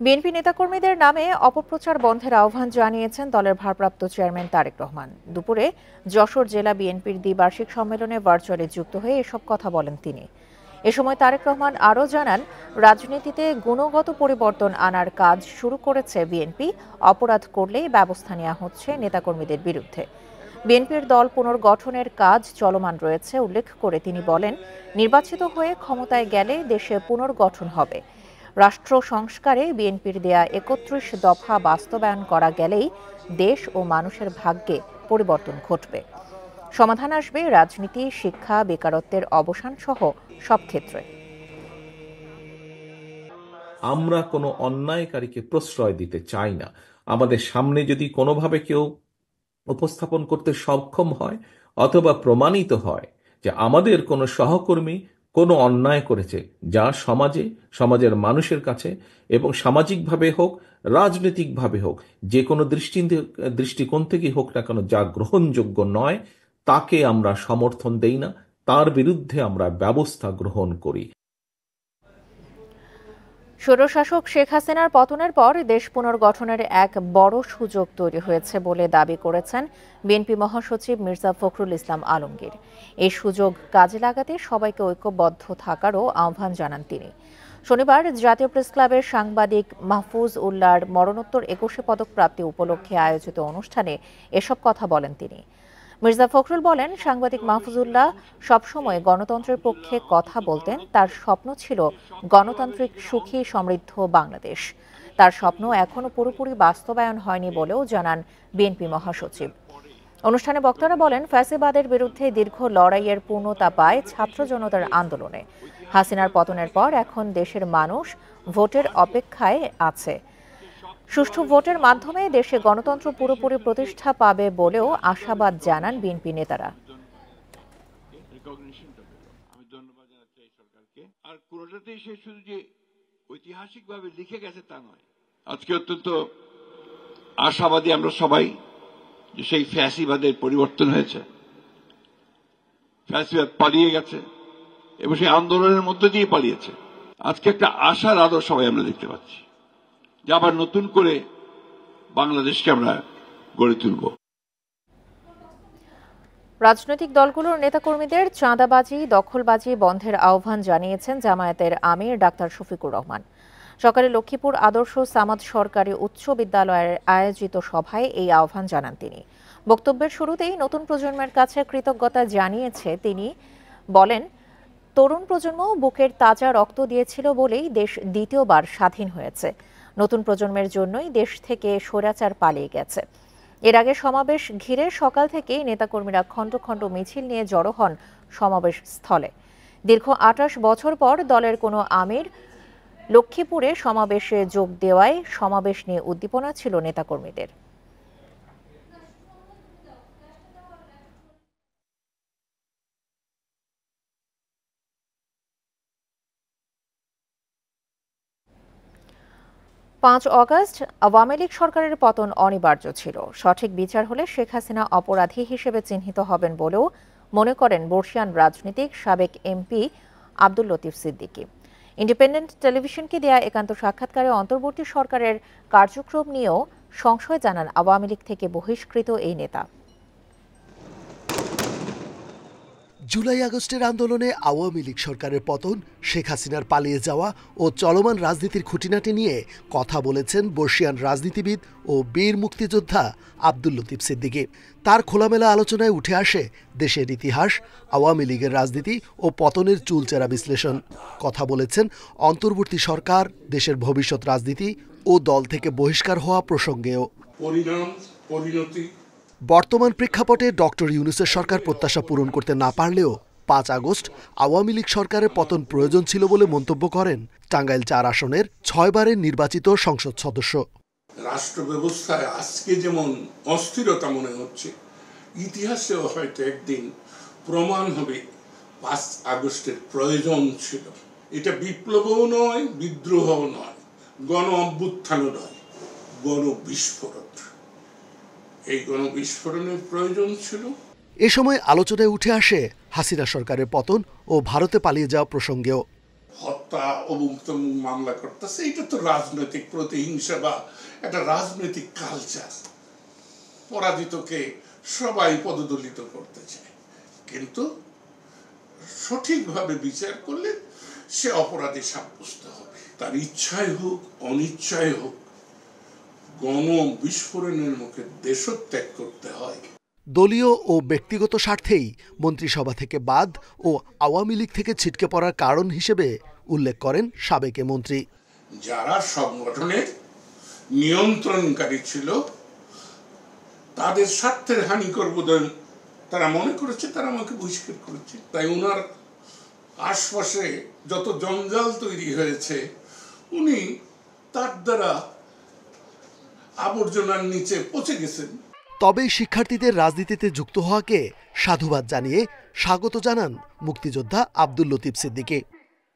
BNP নেতাকর্মীদের নামে অপপ্রচার বন্ধের আহ্বান জানিয়েছেন দলের ভারপ্রাপ্ত চেয়ারম্যান তারেক রহমান। দুপুরে যশোর জেলা বিএনপির দ্বিবার্ষিক সম্মেলনে ভার্চুয়ালি যুক্ত হয়ে এসব কথা বলেন তিনি। এ সময় তারেক রহমান আরও জানান, রাজনীতিতে গুণগত পরিবর্তন আনার কাজ শুরু করেছে বিএনপি। অপরাধ করলেই ব্যবস্থা নেওয়া হচ্ছে নেতাকর্মীদের বিরুদ্ধে। বিএনপির দল পুনর্গঠনের কাজ চলমান রয়েছে উল্লেখ করে তিনি বলেন, নির্বাচিত হয়ে ক্ষমতায় গেলে দেশে পুনর্গঠন হবে। রাষ্ট্র সংস্কারে বিএনপির দেয়া ৩১ দফা বাস্তবায়ন করা গেলেই দেশ ও মানুষের ভাগ্যে পরিবর্তন ঘটবে। সমাধান আসবে রাজনীতি, শিক্ষা, বেকারত্বের অবসান সহ সব ক্ষেত্রে। আমরা কোনো অন্যায়কারীকে প্রশ্রয় দিতে চাই না। আমাদের সামনে যদি কোনোভাবে কেউ উপস্থাপন করতে সক্ষম হয় অথবা প্রমাণিত হয় যে আমাদের কোনো সহকর্মী কোনো অন্যায় করেছে, যা সমাজের মানুষের কাছে এবং সামাজিকভাবে হোক, রাজনৈতিকভাবে হোক, যে কোনো দৃষ্টিকোণ থেকে হোক না কেন, যা গ্রহণযোগ্য নয়, তাকে আমরা সমর্থন দেই না, তার বিরুদ্ধে আমরা ব্যবস্থা গ্রহণ করি। স্বৈরশাসক শেখ হাসিনার পতনের পর দেশ পুনর্গঠনের এক বড় সুযোগ তৈরি হয়েছে বলে দাবি করেছেন বিএনপি মহাসচিব মির্জা ফখরুল ইসলাম আলমগীর। এই সুযোগ কাজে লাগাতে সবাইকে ঐক্যবদ্ধ থাকারও আহ্বান জানান তিনি। শনিবার জাতীয় প্রেসক্লাবের সাংবাদিক মাহফুজ উল্লাহর মরণোত্তর ২১ পদক প্রাপ্তি উপলক্ষে আয়োজিত অনুষ্ঠানে এসব কথা বলেন তিনি। মির্জা ফখরুল বলেন, সাংবাদিক মাহফুজুল্লাহ সবসময় গণতন্ত্রের পক্ষে কথা বলতেন। তার স্বপ্ন ছিল গণতান্ত্রিক, সুখী, সমৃদ্ধ বাংলাদেশ। তার স্বপ্ন এখনো পুরোপুরি বাস্তবায়ন হয়নি বলেও জানান বিএনপি মহাসচিব। অনুষ্ঠানে বক্তারা বলেন, ফ্যাসিবাদের বিরুদ্ধে দীর্ঘ লড়াইয়ের পূর্ণতা পায় ছাত্র জনতার আন্দোলনে। হাসিনার পতনের পর এখন দেশের মানুষ ভোটের অপেক্ষায় আছে। সুষ্ঠু ভোটের মাধ্যমে দেশে গণতন্ত্র পুরোপুরি প্রতিষ্ঠা পাবে বলেও আশাবাদ জানান বিএনপি নেতারা। আর কোনটাতেই সে শুধু যে ঐতিহাসিকভাবে লিখে গেছে তা নয়। আজকে অত্যন্ত আশাবাদী আমরা সবাই যে সেই ফ্যাসিবাদের পরিবর্তন হয়েছে, ফ্যাসিবাদ পালিয়ে গেছে এবং সেই আন্দোলনের মধ্যে দিয়ে পালিয়েছে। আজকে একটা আশার আলো সবাই আমরা দেখতে পাচ্ছি যে আবার নতুন করে বাংলাদেশকে আমরা গড়ে তুলব। রাজনৈতিক দলগুলোর নেতাকর্মীদের চাঁদাবাজি, দখলবাজি বন্ধের আহ্বান জানিয়েছেন জামায়াতের আমির ডাক্তার শফিকুর রহমান। সকালে লক্ষ্মীপুর আদর্শ সামাদ সরকারি উচ্চ বিদ্যালয়ের আয়োজিত সভায় এই আহ্বান জানান তিনি। বক্তব্যের শুরুতেই নতুন প্রজন্মের কাছে কৃতজ্ঞতা জানিয়েছে তিনি। বলেন, তরুণ প্রজন্ম বুকের তাজা রক্ত দিয়েছিল বলেই দেশ দ্বিতীয়বার স্বাধীন হয়েছে। নতুন প্রজন্মের জন্যই দেশ থেকে স্বৈরাচার পালিয়ে গেছে। এর আগে সমাবেশ ঘিরে সকাল থেকেই নেতাকর্মীরা খণ্ড খণ্ড মিছিল নিয়ে জড়ো হন সমাবেশ স্থলে। দীর্ঘ ২৮ বছর পর দলের কোনো আমির লক্ষ্মীপুরে সমাবেশে যোগ দেওয়ায় সমাবেশ নিয়ে উদ্দীপনা ছিল নেতাকর্মীদের। পাঁচ অগস্ট আওয়ামী লীগ সরকারের পতন অনিবার্য ছিল। সঠিক বিচার হলে শেখ হাসিনা অপরাধী হিসেবে চিহ্নিত হবেন বলেও মনে করেন বর্ষিয়ান রাজনীতিক সাবেক এমপি আব্দুল লতিফ সিদ্দিকী। ইন্ডিপেন্ডেন্ট টেলিভিশনকে দেয়া একান্ত সাক্ষাৎকারে অন্তর্বর্তী সরকারের কার্যক্রম নিয়েও সংশয় জানান আওয়ামী লীগ থেকে বহিষ্কৃত এই নেতা। জুলাই আগস্টের আন্দোলনে আওয়ামী লীগ সরকারের পতন, শেখ হাসিনার পালিয়ে যাওয়া ও চলমান রাজনীতির খুঁটিনাটি নিয়ে কথা বলেছেন বর্ষিয়ান রাজনীতিবিদ ও বীর মুক্তিযোদ্ধা আব্দুল লতিফ সিদ্দিকী। তার খোলামেলা আলোচনায় উঠে আসে দেশের ইতিহাস, আওয়ামী লীগের রাজনীতি ও পতনের চুলচেরা বিশ্লেষণ। কথা বলেছেন অন্তর্বর্তী সরকার, দেশের ভবিষ্যৎ রাজনীতি ও দল থেকে বহিষ্কার হওয়া প্রসঙ্গেও। বর্তমান প্রেক্ষাপটে ডক্টর ইউনূসের সরকার প্রত্যাশা পূরণ করতে না পারলেও ৫ আগস্ট আওয়ামী লীগ সরকারের পতন প্রয়োজন ছিল বলে মন্তব্য করেন টাঙ্গাইল ৪ আসনের ৬ বারের নির্বাচিত সংসদ সদস্য। রাষ্ট্র ব্যবস্থায় আজকে যেমন অস্থিরতা মনে হচ্ছে, ইতিহাসেও হয়তো একদিন প্রমাণ হবে ৫ আগস্টের প্রয়োজন ছিল। এটা বিপ্লবও নয়, বিদ্রোহও নয়, গণ অভ্যুত্থানও নয়, গণবিস্ফোরণ। এই গণবিস্ফোরণের প্রয়োজন ছিল। এ সময় আলোচনায় উঠে আসে হাসিনা সরকারের পতন ও ভারতে পালিয়ে যাওয়া প্রসঙ্গেও। হত্যা অমুক তমুক মামলা করতেছে, এটা তো রাজনৈতিক প্রতিহিংসা বা একটা রাজনৈতিক কালচার। পরাজিতকে সবাই পদদলিত করতে চায়, কিন্তু সঠিকভাবে বিচার করলে সে অপরাধী সাব্যস্ত হবে। তার ইচ্ছায় হোক অনিচ্ছায় হোক গণ বিস্ফোরণের মুখে দেশত্যাগ করতে হয়। দলীয় ও ব্যক্তিগত স্বার্থেই মন্ত্রিসভা থেকে বাদ ও আওয়ামী লীগ থেকে ছিটকে পড়ার কারণ হিসেবে উল্লেখ করেন সাবেক মন্ত্রী। যারা সংগঠনের নিয়ন্ত্রণকারী ছিল তাদের স্বার্থের হানি করব তারা মনে করেছে, তারা আমাকে বহিষ্কার করেছে। তাই ওনার আশপাশে যত জঞ্জাল তৈরি হয়েছে উনি তার দ্বারা আবর্জনার নিচে পচে গেছেন। তবে শিক্ষার্থীদের রাজনীতিতে যুক্ত হওয়াকে সাধুবাদ জানিয়ে স্বাগত জানান মুক্তিযোদ্ধা আব্দুল লতিফ সিদ্দিকী।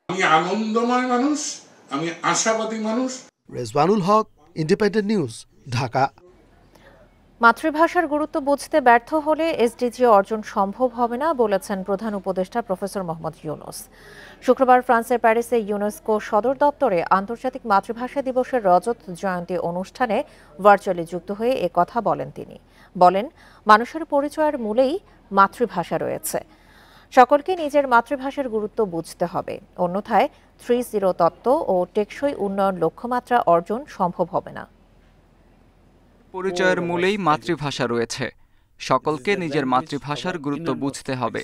আমি আনন্দময় মানুষ, আমি আশাবাদী মানুষ। রেজওয়ানুল হক, ইন্ডিপেন্ডেন্ট নিউজ, ঢাকা। মাতৃভাষার গুরুত্ব বুঝতে ব্যর্থ হলে এসডিজি অর্জন সম্ভব হবে না বলেছেন প্রধান উপদেষ্টা প্রফেসর মোহাম্মদ ইউনূস। শুক্রবার ফ্রান্সের প্যারিসে ইউনেস্কো সদর দপ্তরে আন্তর্জাতিক মাতৃভাষা দিবসের রজত জয়ন্তী অনুষ্ঠানে ভার্চুয়ালি যুক্ত হয়ে কথা বলেন তিনি। বলেন, মানুষের পরিচয়ের মূলেই মাতৃভাষা রয়েছে। সকলকে নিজের মাতৃভাষার গুরুত্ব বুঝতে হবে, অন্যথায় 3-0 তত্ত্ব ও টেকসই উন্নয়ন লক্ষ্যমাত্রা অর্জন সম্ভব হবে না। পরিচয়ের মূলেই মাতৃভাষা রয়েছে, সকলকে নিজের মাতৃভাষার গুরুত্ব বুঝতে হবে,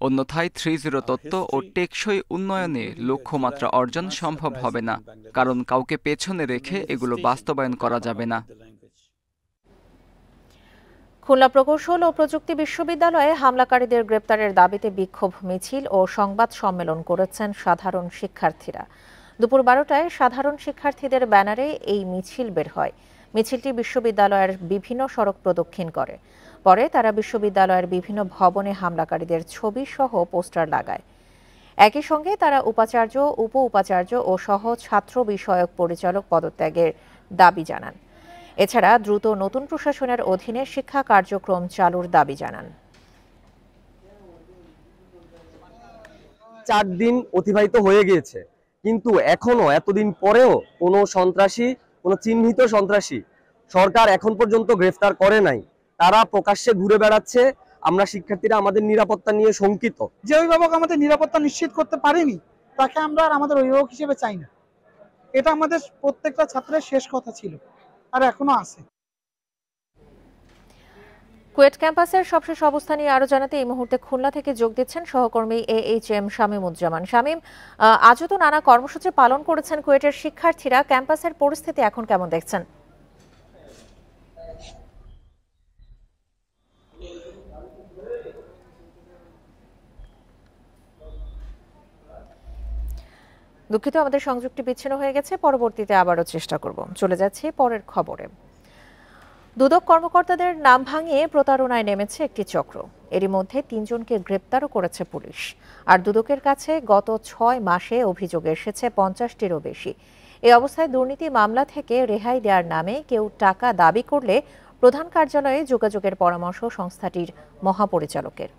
অন্যথায় 3-0 তত্ত্ব ও টেকসই উন্নয়নে লক্ষ্যমাত্রা অর্জন সম্ভব হবে না, কারণ কাউকে পেছনে রেখে এগুলো বাস্তবায়ন করা যাবে না। খুলনা প্রকৌশল ও প্রযুক্তি বিশ্ববিদ্যালয়ে হামলাকারীদের গ্রেপ্তারের দাবিতে বিক্ষোভ মিছিল ও সংবাদ সম্মেলন করেছেন সাধারণ শিক্ষার্থীরা। দুপুর 12টায় সাধারণ শিক্ষার্থীদের ব্যানারে এই মিছিল বের হয়। মিছিলটি বিশ্ববিদ্যালয়ের বিভিন্ন সড়ক প্রদক্ষিণ করে। পরে তারা বিশ্ববিদ্যালয়ের বিভিন্ন ভবনে হামলাকারীদের ছবি সহ পোস্টার লাগায়। একই সঙ্গে তারা উপাচার্য, উপ উপাচার্য ও সহ ছাত্র বিষয়ক পরিচালক পদত্যাগের দাবি জানান। এছাড়া দ্রুত নতুন প্রশাসনের অধীনে শিক্ষা কার্যক্রম চালুর দাবি জানান। 4 দিন অতিবাহিত হয়ে গিয়েছে, কিন্তু এখনো এতদিন পরেও কোনো সন্ত্রাসী, কোনো চিহ্নিত সন্ত্রাসী সরকার এখন পর্যন্ত গ্রেফতার করে নাই। তারা প্রকাশ্যে ঘুরে বেড়াচ্ছে। আমরা শিক্ষার্থীরা আমাদের নিরাপত্তা নিয়ে শঙ্কিত। যে অভিভাবক আমাদের নিরাপত্তা নিশ্চিত করতে পারেনি তাকে আমরা আর আমাদের অভিভাবক হিসেবে চাই না। এটা আমাদের প্রত্যেকটা ছাত্রের শেষ কথা ছিল, আর এখনো আছে। কুয়েট ক্যাম্পাসের সবশেষ অবস্থা নিয়ে আরো জানাতে এই মুহূর্তে খুলনা থেকে যোগ দিচ্ছেন সহকর্মী AHM শামীমুজ্জামান। শামীম, আজও তো নানা কর্মসূচি পালন করেছেন কুয়েটের শিক্ষার্থীরা, ক্যাম্পাসের পরিস্থিতি এখন কেমন দেখছেন? দুঃখিত, আমাদের সংযোগটি বিচ্ছিন্ন হয়ে গেছে, পরবর্তীতে আবারও চেষ্টা করব। চলে যাচ্ছি পরের খবরে। দুদক কর্মকর্তাদের নাম ভাঙিয়ে প্রতারণায় নেমেছে একটি চক্র। এরই মধ্যে 3 জনকে গ্রেপ্তারও করেছে পুলিশ। আর দুদকের কাছে গত 6 মাসে অভিযোগ এসেছে 50টিরও বেশি। এই অবস্থায় দুর্নীতি মামলা থেকে রেহাই দেওয়ার নামে কেউ টাকা দাবি করলে প্রধান কার্যালয়ে যোগাযোগের পরামর্শ সংস্থাটির মহাপরিচালকের।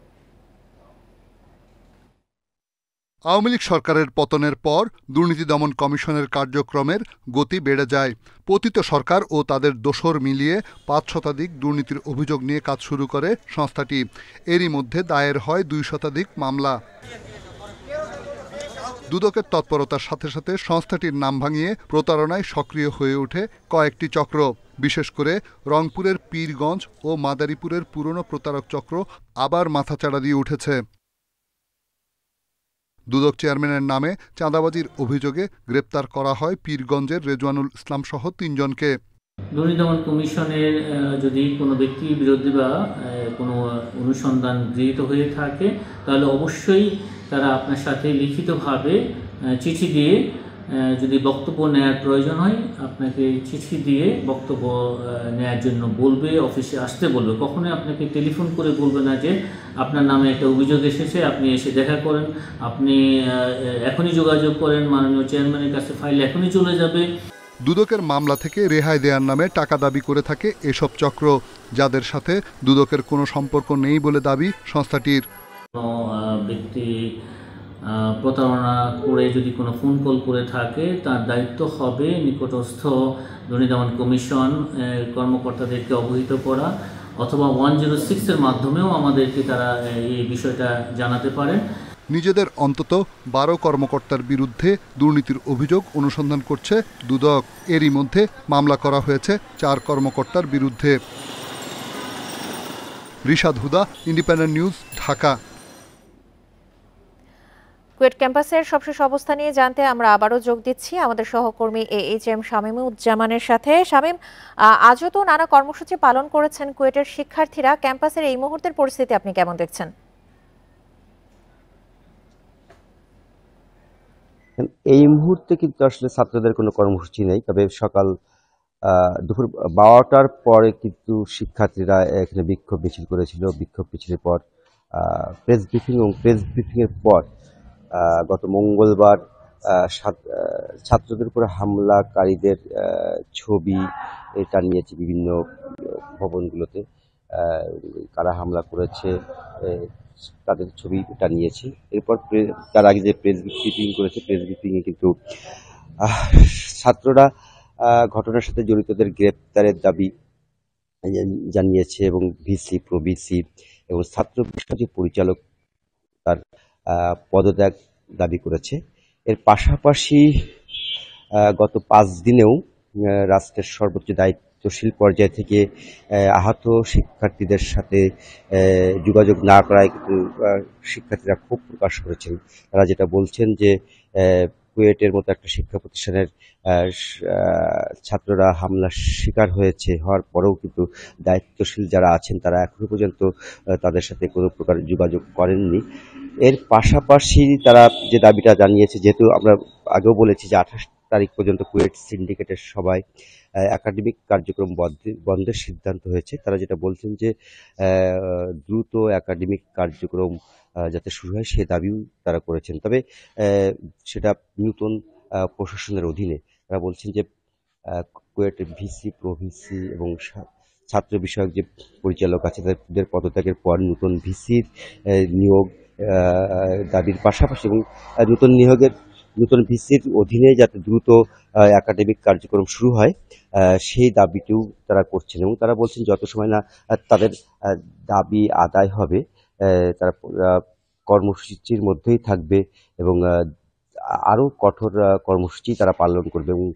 আওয়ামী লীগ সরকারের পতনের পর দুর্নীতি দমন কমিশনের কার্যক্রমের গতি বেড়ে যায়। পতিত সরকার ও তাদের দোসর মিলিয়ে 5 শতাধিক দুর্নীতির অভিযোগ নিয়ে কাজ শুরু করে সংস্থাটি। এরই মধ্যে দায়ের হয় 2 শতাধিক মামলা। দুদকের তৎপরতার সাথে সাথে সংস্থাটির নাম ভাঙিয়ে প্রতারণায় সক্রিয় হয়ে ওঠে কয়েকটি চক্র। বিশেষ করে রংপুরের পীরগঞ্জ ও মাদারীপুরের পুরনো প্রতারক চক্র আবার মাথাচাড়া দিয়ে উঠেছে। দুদক চেয়ারম্যানের নামে চাঁদাবাজির অভিযোগে গ্রেপ্তার করা হয় পীরগঞ্জের রেজওয়ানুল ইসলাম সহ 3 জনকে। দুর্নীতি দমন কমিশনের যদি কোনো ব্যক্তির বিরুদ্ধে বা কোনো অনুসন্ধান গৃহীত হয়ে থাকে তাহলে অবশ্যই তারা আপনার সাথে লিখিতভাবে চিঠি দিয়ে, যদি বক্তব্য নেওয়ার প্রয়োজন হয় আপনাকে চিঠি দিয়ে বক্তব্য নেওয়ার জন্য বলবে, অফিসে আসতে বলবে। কখনোই আপনাকে টেলিফোন করে বলবে না যে আপনার নামে একটা অভিযোগ এসেছে, আপনি এসে দেখা করেন, আপনি এখনই যোগাযোগ করেন, মাননীয় চেয়ারম্যানের কাছে ফাইল এখনই চলে যাবে। দুদকের মামলা থেকে রেহাই দেওয়ার নামে টাকা দাবি করে থাকে এসব চক্র, যাদের সাথে দুদকের কোনো সম্পর্ক নেই বলে দাবি সংস্থাটির। ব্যক্তি প্রতারণা করে যদি কোনো ফোন কল করে থাকে তার দায়িত্ব হবে নিকটস্থ দুর্নীতি দমন কমিশন কর্মকর্তাদেরকে অবহিত করা, অথবা 106-এর মাধ্যমেও আমাদেরকে তারা এই বিষয়টা জানাতে পারেন। নিজেদের অন্তত 12 কর্মকর্তার বিরুদ্ধে দুর্নীতির অভিযোগ অনুসন্ধান করছে দুদক। এরই মধ্যে মামলা করা হয়েছে 4 কর্মকর্তার বিরুদ্ধে। রিশাদ হুদা, ইন্ডিপেন্ডেন্ট নিউজ, ঢাকা। কুয়েট ক্যাম্পাসের সবশেষ অবস্থা নিয়ে জানতে আমরা আবারও যোগ দিচ্ছি আমাদের সহকর্মী AHM শামীমুজ্জামানের সাথে। শামীম, আজও তো নানা কর্মসূচি পালন করেছেন কুয়েটের শিক্ষার্থীরা, ক্যাম্পাসের এই মুহূর্তের পরিস্থিতি আপনি কেমন দেখছেন? এই মুহূর্তে কিন্তু আসলে ছাত্রদের কোনো কর্মসূচি নেই, তবে সকাল দুপুর 12টার পরে কিন্তু শিক্ষার্থীরা এখানে বিক্ষোভ মিছিল করেছিল। বিক্ষোভ মিছিলের পর প্রেস ব্রিফিং এবং প্রেস ব্রিফিংয়ের পর গত মঙ্গলবার ছাত্রদের উপরে হামলাকারীদের ছবি টানিয়েছে বিভিন্ন ভবনগুলোতে। কারা হামলা করেছে তাদের ছবি টানিয়েছে। এরপর তার আগে যে প্রেস ব্রিফিং করেছে, প্রেস ব্রিফিংয়ে কিন্তু ছাত্ররা ঘটনার সাথে জড়িতদের গ্রেপ্তারের দাবি জানিয়েছে এবং ভিসি, প্রভিসি এবং ছাত্র বিষয়ক যে পরিচালক তার পদত্যাগ দাবি করেছে। এর পাশাপাশি গত 5 দিনেও রাষ্ট্রের সর্বোচ্চ দায়িত্বশীল পর্যায় থেকে আহত শিক্ষার্থীদের সাথে যোগাযোগ না করায় কিন্তু শিক্ষার্থীরা ক্ষোভ প্রকাশ করেছেন। তারা যেটা বলছেন যে কুয়েটের মতো একটা শিক্ষা প্রতিষ্ঠানের ছাত্ররা হামলার শিকার হওয়ার পরেও কিন্তু দায়িত্বশীল যারা আছেন তারা এখনো পর্যন্ত তাদের সাথে কোনো প্রকার যোগাযোগ করেননি। এর পাশাপাশি তারা যে দাবিটা জানিয়েছে, যেহেতু আমরা আগেও বলেছি যে 28 তারিখ পর্যন্ত কুয়েট সিন্ডিকেটের সবাই একাডেমিক কার্যক্রম বন্ধের সিদ্ধান্ত হয়েছে। তারা যেটা বলছেন যে দ্রুত একাডেমিক কার্যক্রম যাতে শুরু হয় সে দাবিও তারা করেছেন, তবে সেটা নতুন প্রশাসনের অধীনে। তারা বলছেন যে কুয়েটের ভিসি, প্রভিসি এবং ছাত্র বিষয়ক যে পরিচালক আছে তাদের পদত্যাগের পর নতুন ভিসির নিয়োগ দাবির পাশাপাশি এবং নতুন ভিসির অধীনে যাতে দ্রুত একাডেমিক কার্যক্রম শুরু হয় সেই দাবিটিও তারা করছেন। এবং তারা বলছেন যত সময় না তাদের দাবি আদায় হবে তারা কর্মসূচির মধ্যেই থাকবে এবং আরও কঠোর কর্মসূচি তারা পালন করবে এবং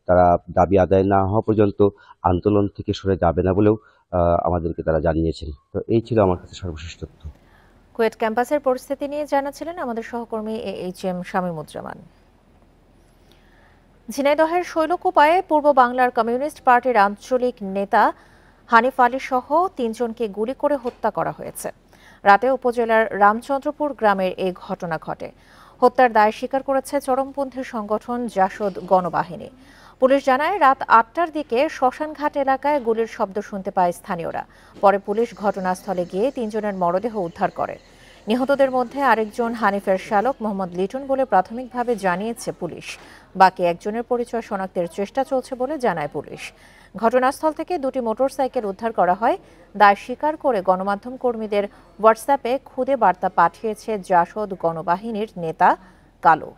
তারা দাবি আদায় না হওয়া পর্যন্ত আন্দোলন থেকে সরে যাবে না বলেও আমাদেরকে তারা জানিয়েছেন। তো এই ছিল আমার কাছে সর্বশেষ তথ্য। কুয়েট ক্যাম্পাসের পরিস্থিতি নিয়ে জানাচ্ছিলেন আমাদের সহকর্মী AHM শামীমুজ্জামান। ঝিনাইদহের শৈলকুপায় পূর্ব বাংলার কমিউনিস্ট পার্টির আঞ্চলিক নেতা হানিফ আলী সহ 3 জনকে গুলি করে হত্যা করা হয়েছে। রাতে উপজেলার রামচন্দ্রপুর গ্রামের এই ঘটনা ঘটে। হত্যার দায় স্বীকার করেছে চরমপন্থী সংগঠন জাসদ গণবাহিনী। পুলিশ জানায় রাত 8টার দিকে শ্মশানঘাট এলাকায় গুলির শব্দ শুনতে পায় স্থানীয়রা। পরে পুলিশ ঘটনাস্থলে গিয়ে 3 জনের মরদেহ উদ্ধার করে। নিহতদের মধ্যে আরেকজন হানিফের শালক মোহাম্মদ লিটন বলে প্রাথমিকভাবে জানিয়েছে পুলিশ। বাকি একজনের পরিচয় শনাক্তের চেষ্টা চলছে বলে জানায় পুলিশ। ঘটনাস্থল থেকে 2টি মোটরসাইকেল উদ্ধার করা হয়। দায় স্বীকার করে গণমাধ্যম কর্মীদের হোয়াটসঅ্যাপে খুদে বার্তা পাঠিয়েছে জাসদ গণবাহিনীর নেতা কালো।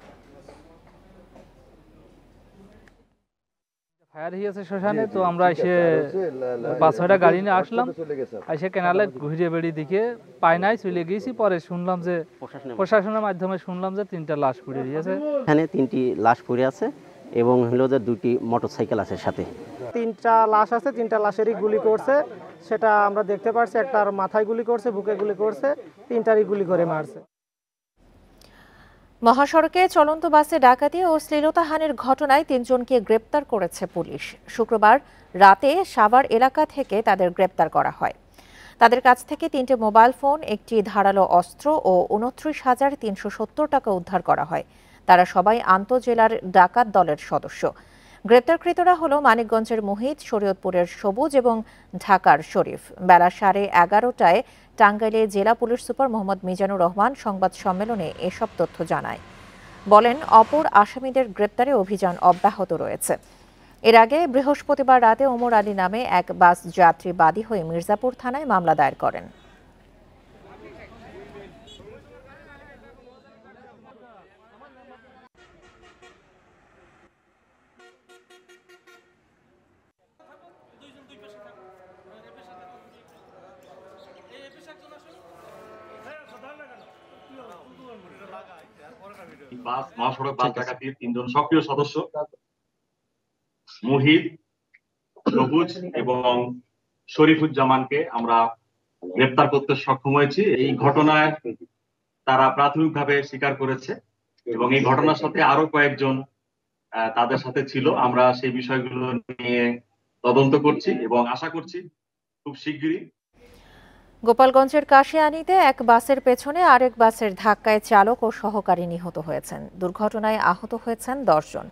ফায়ার হয়েছে শ্মশানে, তো আমরা এসে 5-6টা গাড়ি নিয়ে আসলাম। এসে কেনালে ঘুরিয়ে বেড়িয়ে দিকে পাই নাই, চলে গিয়েছি। পরে শুনলাম যে প্রশাসনের মাধ্যমে শুনলাম যে 3টা লাশ পড়ে গিয়েছে। এখানে 3টি লাশ পড়ে আছে এবং হলো যে 2টি মোটরসাইকেল আছে সাথে। 3টা লাশ আছে, 3টা লাশেরই গুলি করছে, সেটা আমরা দেখতে পারছি। একটার মাথায় গুলি করছে, বুকে গুলি করছে, 3টারই গুলি করে মারছে। মহাসড়কে চলন্ত বাসে ডাকাতি ও শ্লীলতাহানির ঘটনায় 3 জনকে গ্রেপ্তার করেছে পুলিশ। শুক্রবার রাতে সাভার এলাকা থেকে তাদের গ্রেপ্তার করা হয়। তাদের কাছ থেকে 3টে মোবাইল ফোন, একটি ধারালো অস্ত্র ও 29,370 টাকা উদ্ধার করা হয়। তারা সবাই আন্তঃজেলার ডাকাত দলের সদস্য। গ্রেপ্তারকৃতরা হল মানিকগঞ্জের মুহিত, শরীয়তপুরের সবুজ এবং ঢাকার শরীফ। বেলা 11:30টায় টাঙ্গাইলে জেলা পুলিশ সুপার মোহাম্মদ মিজানুর রহমান সংবাদ সম্মেলনে এসব তথ্য জানায়। বলেন, অপর আসামিদের গ্রেপ্তারে অভিযান অব্যাহত রয়েছে। এর আগে বৃহস্পতিবার রাতে ওমর আলী নামে এক বাস যাত্রী বাদী হয়ে মির্জাপুর থানায় মামলা দায়ের করেন। মহাসড়ক বাস ডাকাতির 3 জন সক্রিয় সদস্য মুহিত, সবুজ এবং শরীফুজ্জামানকে আমরা গ্রেপ্তার করতে সক্ষম হয়েছি। এই ঘটনায় তারা প্রাথমিকভাবে স্বীকার করেছে এবং এই ঘটনার সাথে আরো কয়েকজন তাদের সাথে ছিল। আমরা সেই বিষয়গুলো নিয়ে তদন্ত করছি এবং আশা করছি খুব শিগগিরই। গোপালগঞ্জের কাশিয়ানীতে এক বাসের পেছনে আরেক বাসের ধাক্কায় চালক ও সহকারী নিহত হয়েছেন। দুর্ঘটনায় আহত হয়েছেন 10 জন।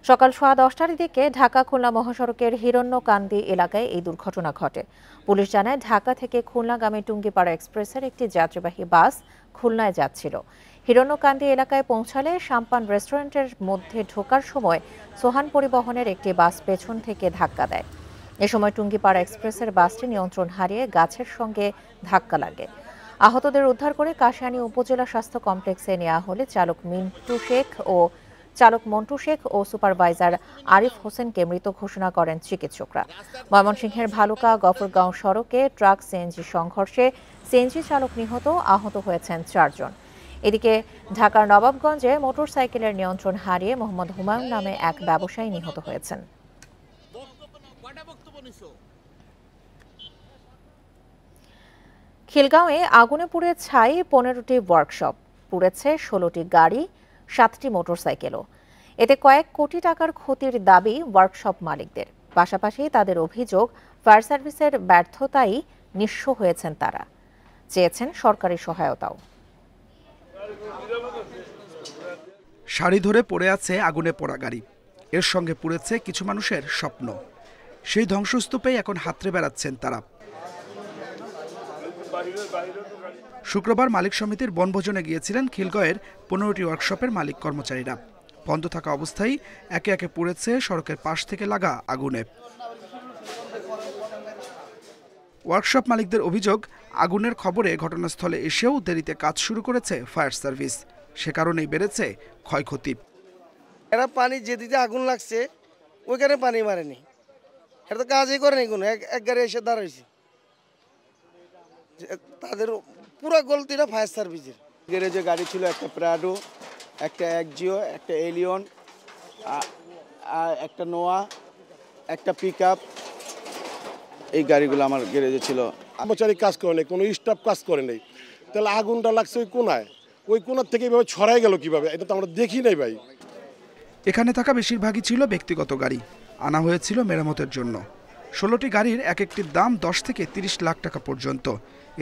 সকাল 10:15টার দিকে ঢাকা খুলনা মহাসড়কের হিরণ্যকান্দি এলাকায় এই দুর্ঘটনা ঘটে। পুলিশ জানায়, ঢাকা থেকে খুলনাগামী টুঙ্গিপাড়া এক্সপ্রেসের একটি যাত্রীবাহী বাস খুলনায় যাচ্ছিল। হিরণ্যকান্দি এলাকায় পৌঁছালে সাম্পান রেস্টুরেন্টের মধ্যে ঢোকার সময় সোহান পরিবহনের একটি বাস পেছন থেকে ধাক্কা দেয়। এ সময় টুঙ্গিপাড়া এক্সপ্রেসের বাসটি নিয়ন্ত্রণ হারিয়ে গাছের সঙ্গে ধাক্কা লাগে। আহতদের উদ্ধার করে কাশিয়ানী উপজেলা স্বাস্থ্য কমপ্লেক্সে নেওয়া হলে চালক মন্টু শেখ ও সুপারভাইজার আরিফ হোসেনকে মৃত ঘোষণা করেন চিকিৎসকরা। ময়মনসিংহের ভালুকা গফরগাঁও সড়কে ট্রাক সিএনজি সংঘর্ষে সিএনজি চালক নিহত, আহত হয়েছেন 4 জন। এদিকে ঢাকার নবাবগঞ্জে মোটরসাইকেলের নিয়ন্ত্রণ হারিয়ে মোহাম্মদ হুমায়ুন নামে এক ব্যবসায়ী নিহত হয়েছেন। খিলগাঁওয়ে আগুনে পুড়ে ছাই 15টি ওয়ার্কশপ, পুড়েছে 16টি গাড়ি, 7টি মোটরসাইকেলও। এতে কয়েক কোটি টাকার ক্ষতির দাবি ওয়ার্কশপ মালিকদের। পাশাপাশি তাদের অভিযোগ, ফায়ার সার্ভিসের ব্যর্থতায় নিঃস্ব হয়েছেন তারা। চেয়েছেন সরকারি সহায়তাও। সারি ধরে পড়ে আছে আগুনে পোড়া গাড়ি, এর সঙ্গে পুড়েছে কিছু মানুষের স্বপ্ন। সেই ধ্বংসস্তূপেই এখন হাতড়ে বেড়াচ্ছেন তারা। শুক্রবার মালিক সমিতির বনভোজনে গিয়েছিলেন খিলগাঁওয়ের 15টি ওয়ার্কশপের মালিক কর্মচারীরা। বন্ধ থাকা অবস্থায় একে একে পুড়েছে সড়কের পাশ থেকে লাগা আগুনে। ওয়ার্কশপ মালিকদের অভিযোগ, আগুনের খবরে ঘটনাস্থলে এসেও দেরিতে কাজ শুরু করেছে ফায়ার সার্ভিস। সে কারণেই বেড়েছে ক্ষয়ক্ষতি। এরা পানি যেদিকে আগুন লাগছে ওইখানে পানি মারেনি, এটা তো কাজই করেনি কোনো। এক গাড়ি এসে দাঁড়াইছে, তাদের পুরো গলতিটা ফায়ার সার্ভিসের। গ্যারেজে গাড়ি ছিল একটা প্রাডো, একটা একজিও, একটা এলিয়ন, একটা নোয়া, একটা পিক আপ। এই গাড়িগুলো আমার গ্যারেজে ছিল। কর্মচারী কাজ করে নেই, কোনো স্টাফ কাজ করে নেই, তাহলে আগুনটা লাগছে ওই কোনায়, ওই কোনার থেকে এইভাবে ছড়াই গেল কিভাবে, এটা তো আমরা দেখি নাই ভাই। এখানে থাকা বেশিরভাগই ছিল ব্যক্তিগত গাড়ি, আনা হয়েছিল মেরামতের জন্য। 16টি গাড়ির এক একটির দাম 10 থেকে 30 লাখ টাকা পর্যন্ত।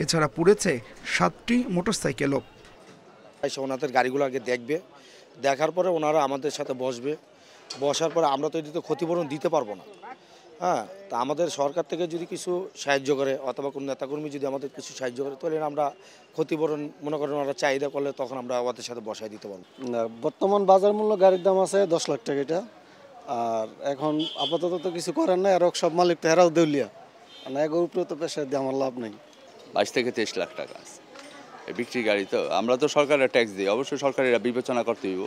এছাড়া পুড়েছে 7টি মোটরসাইকেলও। ওনাদের গাড়িগুলো আগে দেখবে, দেখার পরে ওনারা আমাদের সাথে বসবে, বসার পরে আমরা তো এদিকে ক্ষতিপূরণ দিতে পারবো না। হ্যাঁ, তা আমাদের সরকার থেকে যদি কিছু সাহায্য করে অথবা কোনো নেতাকর্মী যদি আমাদের কিছু সাহায্য করে, তাহলে আমরা ক্ষতিপূরণ মনে করেন ওরা চাহিদা করলে তখন আমরা ওদের সাথে বসাই দিতে পারবো। বর্তমান বাজার মূল্য গাড়ির দাম আছে 10 লাখ টাকা এটা। আর এখন আপাতত তো কিছু করেন না, আর সব মালিক তো হেরাও দেউলিয়া, এগোর উপরে তো পেশায় দিয়ে আমার লাভ নেই। 22 থেকে 23 লাখ টাকা আছে বিক্রি গাড়ি। তো আমরা তো সরকারের ট্যাক্স দিই, অবশ্যই সরকারের বিবেচনা করতে হইব।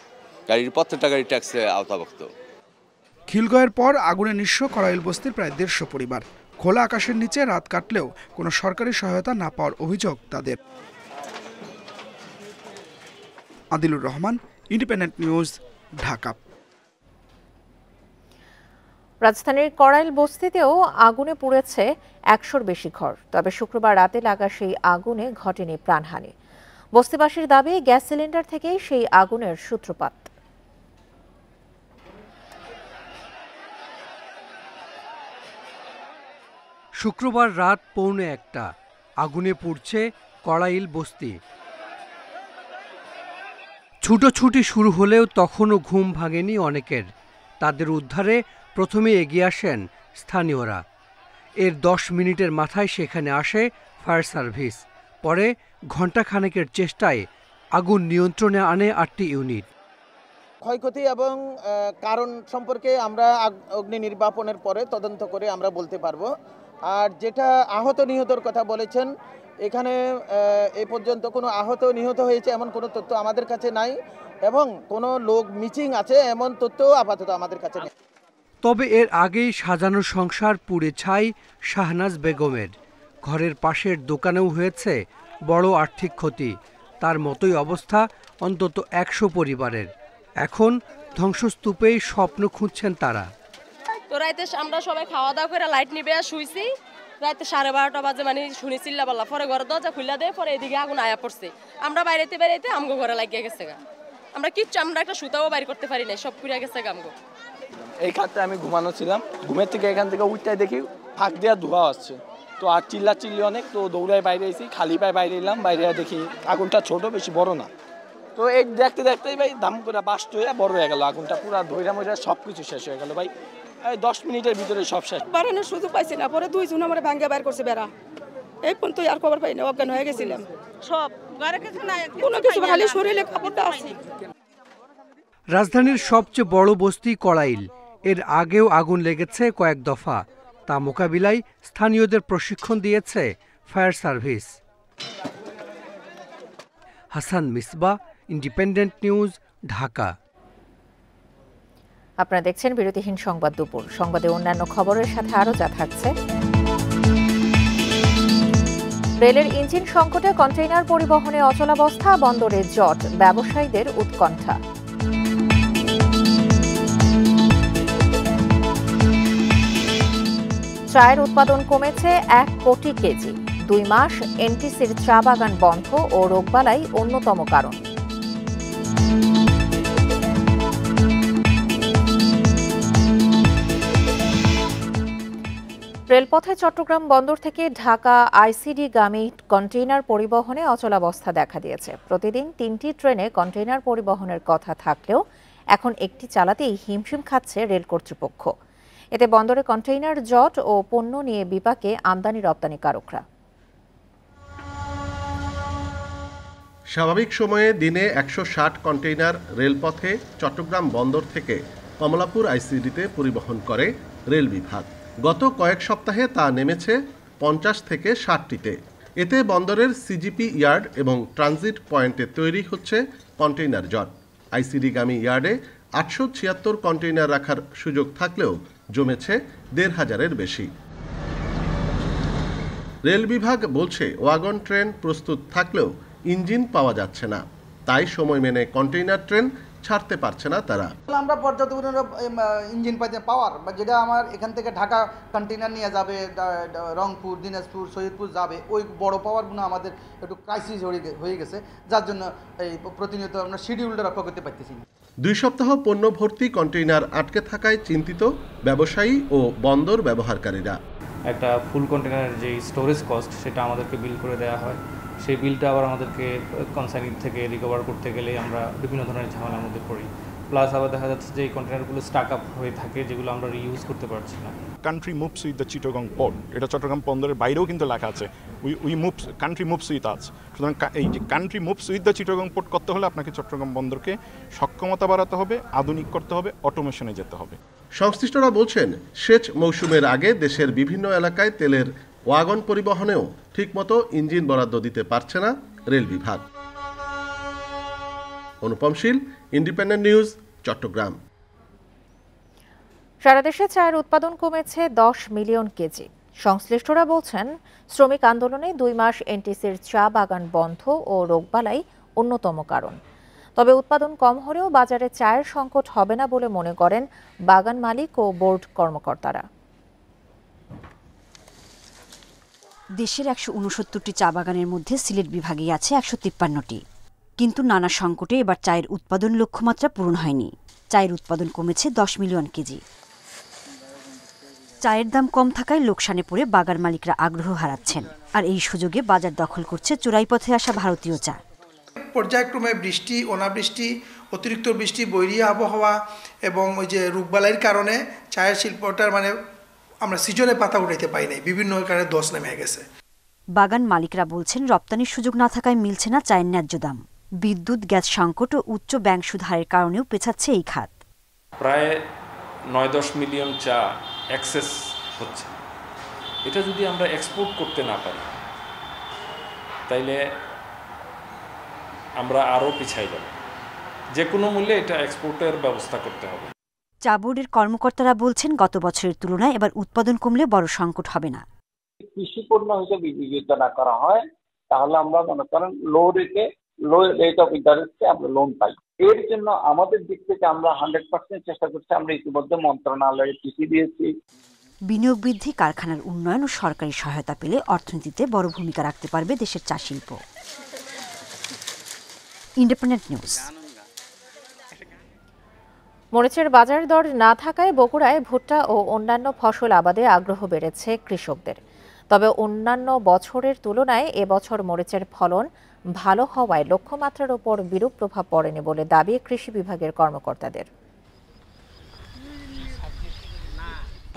গাড়ির প্রত্যেকটা গাড়ির ট্যাক্সে আওতাভুক্ত। খিলগাঁওয়ের পর আগুনে নিঃস্ব করাইল বস্তির প্রায় 150 পরিবার। খোলা আকাশের নিচে রাত কাটলেও কোনো সরকারি সহায়তা না পাওয়ার অভিযোগ তাদের। Adilur Rahman, independent news, Dhaka. রাজধানীর করাইল বস্তিতেও আগুনে পুড়েছে 100-র বেশি ঘর। তবে শুক্রবার রাতে লাগা সেই আগুনে ঘটেনি প্রাণহানি। বস্তিবাসীর দাবি, গ্যাস সিলিন্ডার থেকেই সেই আগুনের সূত্রপাত। শুক্রবার রাত 1:45 আগুনে পুড়ছে করাইল বস্তি। ছুটোছুটি শুরু হলেও তখনও ঘুম ভাঙেনি অনেকের। তাদের উদ্ধারে প্রথমে এগিয়ে আসেন স্থানীয়রা। এর 10 মিনিটের মাথায় সেখানে আসে ফায়ার সার্ভিস। পরে ঘণ্টাখানেকের চেষ্টায় আগুন নিয়ন্ত্রণে আনে 8টি ইউনিট। ক্ষয়ক্ষতি এবং কারণ সম্পর্কে আমরা অগ্নি নির্বাপনের পরে তদন্ত করে আমরা বলতে পারবো। আর যেটা আহত নিহতর কথা বলেছেন, এখানে এ পর্যন্ত কোনো আহত নিহত হয়েছে এমন কোনো তথ্য আমাদের কাছে নাই, এবং কোনো লোক মিসিং আছে এমন তথ্যও আপাতত আমাদের কাছে নেই। তবে এর আগেই সাজানো সংসার পুড়ে ছাই শাহনাজ বেগমের। ঘরের পাশের দোকানেও হয়েছে বড় আর্থিক ক্ষতি। তার মতোই অবস্থা অন্তত 100 পরিবারের। এখন ধ্বংসস্তূপেই স্বপ্ন খুঁজছেন তারা। তো রাতে আমরা সবাই খাওয়া দাওয়া করে লাইট নিবে শুইছি, রাতে 12:30 বাজে মানে শুনি চিল্লাপাল্লা, পরে ঘরে দরজা খুলে দেয়, পরে এদিকে আগুন আয়া পড়ছে। আমরা বাইরেতে আমগো ঘরে লাগিয়ে গেছে গা, আমরা একটা সুতাও বাইর করতে পারি নাই, সব পুড়ে গেছে গা আমগো। এই খাটে আমি ঘুমানো ছিলাম, ঘুমের থেকে এখান থেকে উঠতে দেখি ফাঁক দেওয়া ধোঁয়া আসছে, তো আর চিল্লি অনেক, তো দৌড়ায় বাইরে এসেছি, খালি পায়ে বাইরে এলাম, বাইরে দেখি আগুনটা ছোট, বেশি বড় না। তো এই দেখতে দেখতেই ভাই দাম করে বাস্ট হয়ে বড় হয়ে গেল, আগুনটা পুরো ধৈরা মইরা সব কিছু শেষ হয়ে গেল ভাই, এই 10 মিনিটের ভিতরে সব শেষ। বাড়ানোর সুযোগ পাইছি না, পরে 2 জন আমার ভাঙ্গা বাইর করছে বেড়া, এই পর্যন্ত আর খবর পাই না, অজ্ঞান হয়ে গেছিলাম সব, কোনো কিছু খালি শরীরে কাপড়টা আছে। রাজধানীর সবচেয়ে বড় বস্তি কড়াইল, এর আগেও আগুন লেগেছে কয়েক দফা। তা মোকাবিলায় স্থানীয়দের প্রশিক্ষণ দিয়েছে fire service. Hasan Misba, independent news, Dhaka. আপনারা দেখছেন বিরতিহীন সংবাদ দুপুর। সংবাদে অন্যান্য খবরের সাথে আরও যা থাকছে: রেলের ইঞ্জিন সংকটে কন্টেইনার পরিবহনে অচলাবস্থা, বন্দরে জট, ব্যবসায়ীদের উৎকণ্ঠা। চায়ের উৎপাদন কমেছে 1 কোটি কেজি। 2 মাস এনটিসির চা বাগান বন্ধ ও রোগবালাই অন্যতম কারণ। রেলপথে চট্টগ্রাম বন্দর থেকে ঢাকা আইসিডিগামী কন্টেইনার পরিবহনে অচলাবস্থা দেখা দিয়েছে। প্রতিদিন 3টি ট্রেনে কন্টেইনার পরিবহনের কথা থাকলেও এখন একটি চালাতেই হিমশিম খাচ্ছে রেল কর্তৃপক্ষ। এতে বন্দরে কন্টেইনার জট ও পণ্য নিয়ে বিপাকে আমদানি রপ্তানিকারকরা। স্বাভাবিক সময়ে দিনে 160 কন্টেইনার রেলপথে চট্টগ্রাম বন্দর থেকে কমলাপুর আইসিডিতে পরিবহন করে রেল বিভাগ। গত কয়েক সপ্তাহে তা নেমেছে 50 থেকে 60টিতে। এতে বন্দরের সিজিপি ইয়ার্ড এবং ট্রানজিট পয়েন্টে তৈরি হচ্ছে কন্টেইনার জট। আইসিডিগামী ইয়ার্ডে 876 কন্টেইনার রাখার সুযোগ থাকলেও জমেছে 1,500-এর বেশি। রেল বিভাগ বলছে ওয়াগন ট্রেন প্রস্তুত থাকলেও ইঞ্জিন পাওয়া যাচ্ছে না, তাই সময় মেনে কন্টেইনার ট্রেন ছাড়তে পারছে না তারা। আমরা পর্যাপ্ত ইঞ্জিন পাওয়ার বা যেটা আমার এখান থেকে ঢাকা কন্টেইনার নিয়ে যাবে, রংপুর, দিনাজপুর, সৈয়দপুর যাবে, ওই বড় পাওয়ারগুলো আমাদের একটু ক্রাইসিস হয়ে গেছে, যার জন্য এই প্রতিনিয়ত আমরা শিডিউলটা রক্ষা করতে পারতেছি না। 2 সপ্তাহ পণ্য ভর্তি কন্টেইনার আটকে থাকায় চিন্তিত ব্যবসায়ী ও বন্দর ব্যবহারকারীরা। একটা ফুল কন্টেইনারের যে স্টোরেজ কস্ট সেটা আমাদেরকে বিল করে দেওয়া হয়, সেই বিলটা আবার আমাদেরকে কনসাইনি থেকে রিকভার করতে গেলে আমরা বিভিন্ন ধরনের ঝামেলার মধ্যে পড়ি। প্লাস আবার দেখা যাচ্ছে যে এই কন্টেইনারগুলো স্টাক আপ হয়ে থাকে, যেগুলো আমরা রিইউজ করতে পারছি না। Country moves with the Chittagong port, এটা চট্টগ্রাম বন্দরের বাইরেও কিন্তু লেখা আছে, কান্ট্রি মুভস উইথ আস। সুতরাং এই যে country moves with the Chittagong port করতে হলে আপনাকে চট্টগ্রাম বন্দরকে সক্ষমতা বাড়াতে হবে, আধুনিক করতে হবে, অটোমেশনে যেতে হবে। সংশ্লিষ্টরা বলছেন, সেচ মৌসুমের আগে দেশের বিভিন্ন এলাকায় তেলের ওয়াগন পরিবহনেও ঠিকমতো ইঞ্জিন বরাদ্দ দিতে পারছে না রেল বিভাগ। অনুপম শীল, ইন্ডিপেন্ডেন্ট নিউজ, চট্টগ্রাম। সারা দেশে চায়ের উৎপাদন কমেছে 10 মিলিয়ন কেজি। সংশ্লিষ্টরা বলছেন, শ্রমিক আন্দোলনে 2 মাস এনটিসির চা বাগান বন্ধ ও রোগবালাই অন্যতম কারণ। তবে উৎপাদন কম হলেও বাজারে চায়ের সংকট হবে না বলে মনে করেন বাগান মালিক ও বোর্ড কর্মকর্তারা। দেশের 169টি চা বাগানের মধ্যে সিলেট বিভাগেই আছে 153টি। কিন্তু নানা সংকটে এবার চায়ের উৎপাদন লক্ষ্যমাত্রা পূরণ হয়নি। চায়ের উৎপাদন কমেছে 10 মিলিয়ন কেজি। চায়ের দাম কম থাকায় লোকসানে পড়ে বাগান মালিকরা আগ্রহ হারাচ্ছেন, আর এই সুযোগে বাজার দখল করছে চোরাই পথে আসা ভারতীয় চা। পর্যায়ক্রমে বৃষ্টি, অনাবৃষ্টি, অতিরিক্ত বৃষ্টি, বৈরী আবহাওয়া এবং ওই যে রোগবালাইয়ের কারণে চায়ের শিল্পটার আমরা সিজনে পাতা উঠাইতে পাই নাই, বিভিন্ন কারণে দোষ নেমে গেছে। বাগান মালিকরা বলছেন, রপ্তানির সুযোগ না থাকায় মিলছে না চায়ের ন্যায্য দাম। বিদ্যুৎ, গ্যাস সংকট ও উচ্চ ব্যাংক সুদ হারের কারণেও পেছাচ্ছে এই খাত। প্রায় 9-10 মিলিয়ন চা এক্সেস হচ্ছে। এটা যদি আমরা এক্সপোর্ট করতে না পারি তাইলে আমরা আরও পিছাই যাব। যে কোনো মূল্যে এটা এক্সপোর্টের ব্যবস্থা করতে হবে। চা বোর্ডের কর্মকর্তারা বলছেন, গত বছরের তুলনায় এবার উৎপাদন কমলে বড় সংকট হবে না। কৃষি পণ্য হিসেবে বিবেচনা করা হয় তাহলে আমরা মনে করেন লো রেটে লো রেট অফ ইন্টারেস্টে আমরা লোন পাই। এর জন্য আমাদের দিক থেকে আমরা 100% চেষ্টা করছি। আমরা ইতিমধ্যে মন্ত্রণালয়ে চিঠি দিয়েছি। বিনিয়োগ বৃদ্ধি, কারখানার উন্নয়ন ও সরকারি সহায়তা পেলে অর্থনীতিতে বড় ভূমিকা রাখতে পারবে দেশের চা শিল্প। Independent news. মরিচের বাজার দর না থাকায় বগুড়ায় ভুট্টা ও অন্যান্য ফসল আবাদে আগ্রহ বেড়েছে কৃষকদের। তবে অন্যান্য বছরের তুলনায় এবছর মরিচের ফলন ভালো হওয়ায় লক্ষ্যমাত্রার ওপর বিরূপ প্রভাব পড়েনি বলে দাবি কৃষি বিভাগের কর্মকর্তাদের।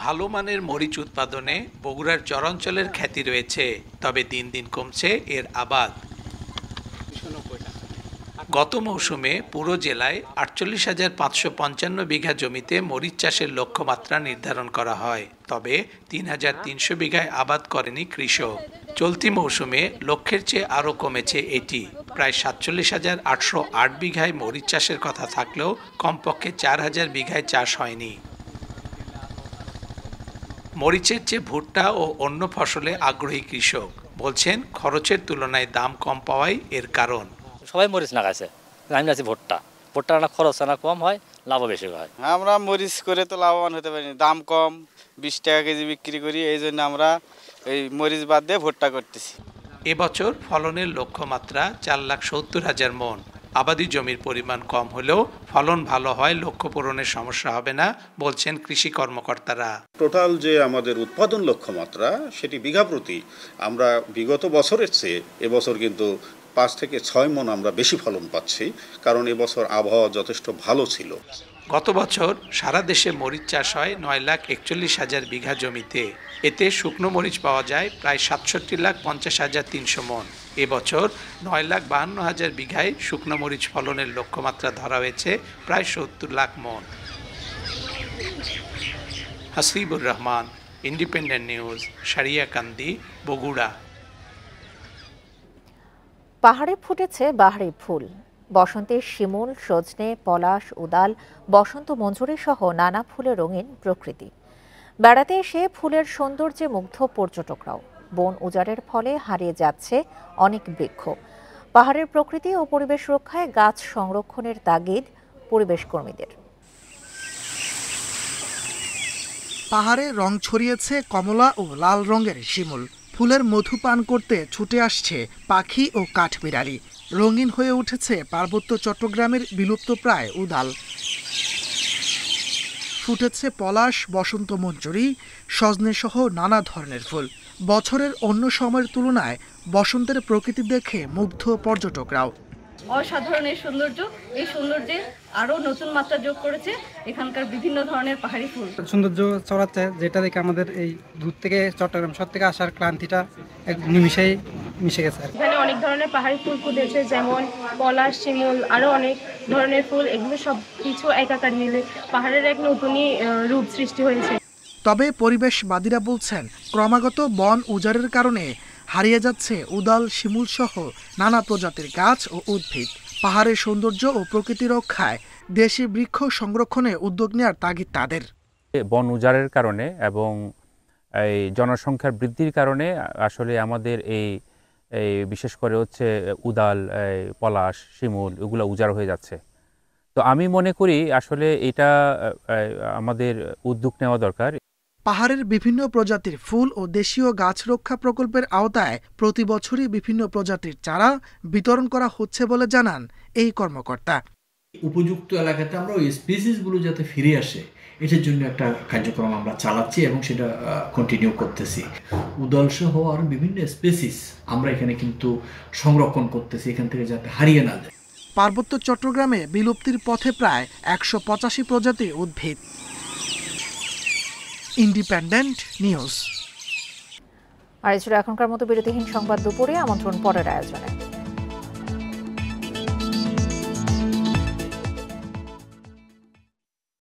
ভালো মানের মরিচ উৎপাদনে বগুড়ার চরাঞ্চলের খ্যাতি রয়েছে, তবে দিন দিন কমছে এর আবাদ। গত মৌসুমে পুরো জেলায় 48,555 বিঘা জমিতে মরিচ চাষের লক্ষ্যমাত্রা নির্ধারণ করা হয়, তবে 3,300 বিঘায় আবাদ করেনি কৃষক। চলতি মৌসুমে লক্ষ্যের চেয়ে আরও কমেছে এটি। প্রায় 47,808 বিঘায় মরিচ চাষের কথা থাকলেও কমপক্ষে 4,000 বিঘায় চাষ হয়নি। মরিচের চেয়ে ভুট্টা ও অন্য ফসলে আগ্রহী কৃষক বলছেন খরচের তুলনায় দাম কম পাওয়াই এর কারণ। সবাই মরিচ লাগাইছে, আমি লাগছি ভুট্টা না খরচ না কম হয়, লাভও বেশি হয়। আমরা মরিচ করে তো লাভবান হতে পারিনি, দাম কম, 20 টাকা কেজি বিক্রি করি, এই জন্য আমরা এই মরিচ বাদ দিয়ে ভুট্টা করতেছি। এবছর ফলনের লক্ষ্যমাত্রা 4,70,000 মন। আবাদি জমির পরিমাণ কম হলেও ফলন ভালো হয়, লক্ষ্য পূরণের সমস্যা হবে না বলছেন কৃষি কর্মকর্তারা। টোটাল যে আমাদের উৎপাদন লক্ষ্যমাত্রা সেটি বিঘা প্রতি আমরা বিগত বছরের চেয়ে এবছর কিন্তু 5 থেকে 6 মন আমরা বেশি ফলন পাচ্ছি, কারণ এবছর আবহাওয়া যথেষ্ট ভালো ছিল। গত বছর সারা দেশে মরিচ চাষ হয় 9,41,000 বিঘা জমিতে। এতে শুকনো মরিচ পাওয়া যায় প্রায় 67,50,300 মন। এবছর 9,52,000 বিঘায় শুকনো মরিচ ফলনের লক্ষ্যমাত্রা ধরা হয়েছে প্রায় 70 লাখ মন। Hasibur Rahman, independent news, Sariakandi, Bogura. পাহাড়ে ফুটেছে বাহারি ফুল। বসন্তের শিমুল, সজনে, পলাশ, উদাল, বসন্ত মঞ্জুরি সহ নানা ফুলে রঙিন প্রকৃতি। বেড়াতে এসে ফুলের সৌন্দর্যে মুগ্ধ পর্যটকরাও। বন উজাড়ের ফলে হারিয়ে যাচ্ছে অনেক বৃক্ষ। পাহাড়ের প্রকৃতি ও পরিবেশ রক্ষায় গাছ সংরক্ষণের তাগিদ পরিবেশ কর্মীদের। পাহাড়ে রং ছড়িয়েছে কমলা ও লাল রঙের শিমুল। ফুলের মধু পান করতে ছুটে আসছে পাখি ও কাঠবিড়ালি। রঙিন হয়ে উঠেছে পার্বত্য চট্টগ্রামের বিলুপ্তপ্রায় উদাল। ফুটেছে পলাশ, বসন্ত মঞ্জুরি, সজনে সহ নানা ধরনের ফুল। বছরের অন্য সময়ের তুলনায় বসন্তের প্রকৃতি দেখে মুগ্ধ পর্যটকরাও। অসাধারণ এই সৌন্দর্যে আরো নতুন মাত্রা যোগ করেছে এখানকার বিভিন্ন ধরনের পাহাড়ি ফুল। সৌন্দর্য ছড়াচ্ছে, যেটা দেখে আমাদের এই দূর থেকে চট্টগ্রাম শহর থেকে আসার ক্লান্তিটা এক নিমিষেই মিশে গেছে। এখানে অনেক ধরনের পাহাড়ি ফুল ফুটেছে, যেমন পলাশ, শিমুল, আরো অনেক ধরনের ফুল। এগুলো সব কিছু একাকার মিলে পাহাড়ের এক নতুনই রূপ সৃষ্টি হয়েছে। তবে পরিবেশবাদীরা বলছেন ক্রমাগত বন উজাড়ের কারণে হারিয়ে যাচ্ছে উদাল, শিমুল সহ নানা প্রজাতির গাছ ও উদ্ভিদ। পাহাড়ের সৌন্দর্য ও প্রকৃতি রক্ষায় দেশি বৃক্ষ সংরক্ষণে উদ্যোগ নেওয়ার তাগিদ তাদের। বন উজাড়ের কারণে এবং এই জনসংখ্যার বৃদ্ধির কারণে আসলে আমাদের এই বিশেষ করে হচ্ছে উদাল, পলাশ, শিমুল এগুলো উজাড় হয়ে যাচ্ছে। তো আমি মনে করি আসলে এটা আমাদের উদ্যোগ নেওয়া দরকার। পাহাড়ের বিভিন্ন প্রজাতির ফুল ও দেশীয় গাছ রক্ষা প্রকল্পের আওতায় প্রতি বছরই বিভিন্ন প্রজাতির চারা বিতরণ করা হচ্ছে বলে জানান এই কর্মকর্তা। উপযুক্ত এলাকাতে আমরা ওই স্পিসিসগুলো যাতে ফিরে আসে এটার জন্য একটা কার্যক্রম আমরা চালাচ্ছি এবং সেটা কন্টিনিউ করতেছি। উদল সহ আরও বিভিন্ন স্পিসিস আমরা এখানে কিন্তু সংরক্ষণ করতেছি, এখান থেকে যাতে হারিয়ে না যায়। পার্বত্য চট্টগ্রামে বিলুপ্তির পথে প্রায় 185 প্রজাতির উদ্ভিদ। Independent news. আর এছাড়া এখনকার মতো বিরতিহীন সংবাদ দুপুরে, আমন্ত্রণ পরের আয়োজনে।